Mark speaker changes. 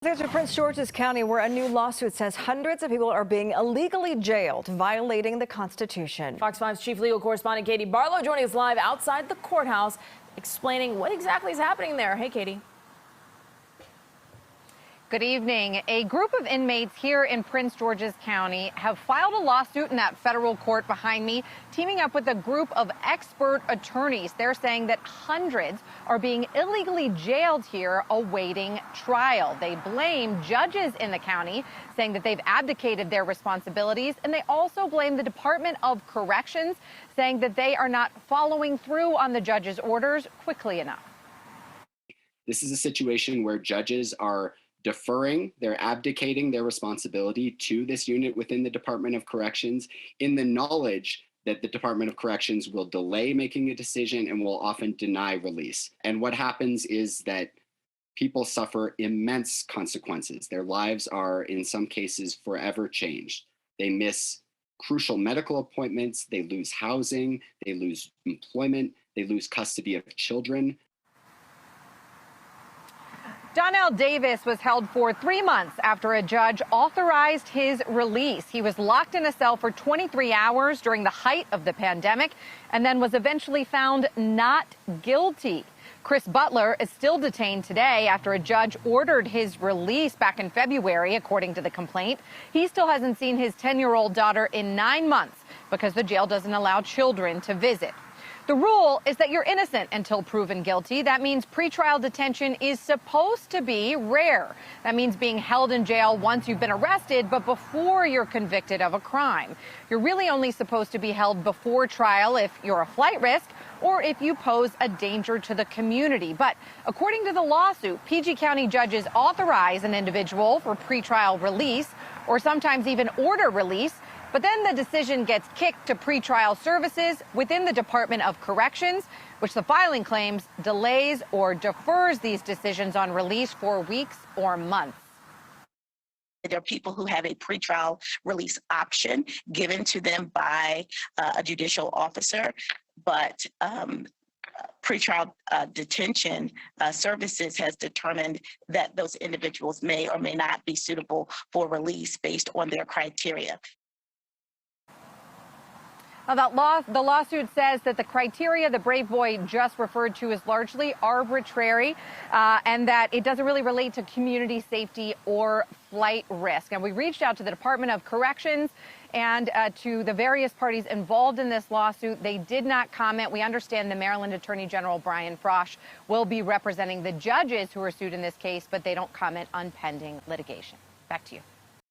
Speaker 1: There's Prince George's County, where a new lawsuit says hundreds of people are being illegally jailed, violating the Constitution.
Speaker 2: Fox 5's chief legal correspondent Katie Barlow joining us live outside the courthouse, explaining what exactly is happening there. Hey, Katie.
Speaker 3: Good evening. A group of inmates here in Prince George's County have filed a lawsuit in that federal court behind me, teaming up with a group of expert attorneys. They're saying that hundreds are being illegally jailed here awaiting trial. They blame judges in the county, saying that they've abdicated their responsibilities, and they also blame the Department of Corrections, saying that they are not following through on the judge's orders quickly enough.
Speaker 4: This is a situation where judges are deferring, they're abdicating their responsibility to this unit within the Department of Corrections in the knowledge that the Department of Corrections will delay making a decision and will often deny release. And what happens is that people suffer immense consequences. Their lives are, in some cases, forever changed. They miss crucial medical appointments, they lose housing, they lose employment, they lose custody of children.
Speaker 3: Donnell Davis was held for 3 months after a judge authorized his release. He was locked in a cell for 23 hours during the height of the pandemic and then was eventually found not guilty. Chris Butler is still detained today after a judge ordered his release back in February, according to the complaint. He still hasn't seen his 10-year-old daughter in 9 months because the jail doesn't allow children to visit. The rule is that you're innocent until proven guilty. That means pretrial detention is supposed to be rare. That means being held in jail once you've been arrested, but before you're convicted of a crime. You're really only supposed to be held before trial if you're a flight risk or if you pose a danger to the community. But according to the lawsuit, PG County judges authorize an individual for pretrial release or sometimes even order release. But then the decision gets kicked to pretrial services within the Department of Corrections, which the filing claims delays or defers these decisions on release for weeks or months.
Speaker 5: There are people who have a pretrial release option given to them by a judicial officer, but pretrial detention services has determined that those individuals may or may not be suitable for release based on their criteria.
Speaker 3: Now, the lawsuit says that the criteria the brave boy just referred to is largely arbitrary and that it doesn't really relate to community safety or flight risk. And we reached out to the Department of Corrections and to the various parties involved in this lawsuit. They did not comment. We understand the Maryland Attorney General Brian Frosh will be representing the judges who are sued in this case, but they don't comment on pending litigation. Back to you.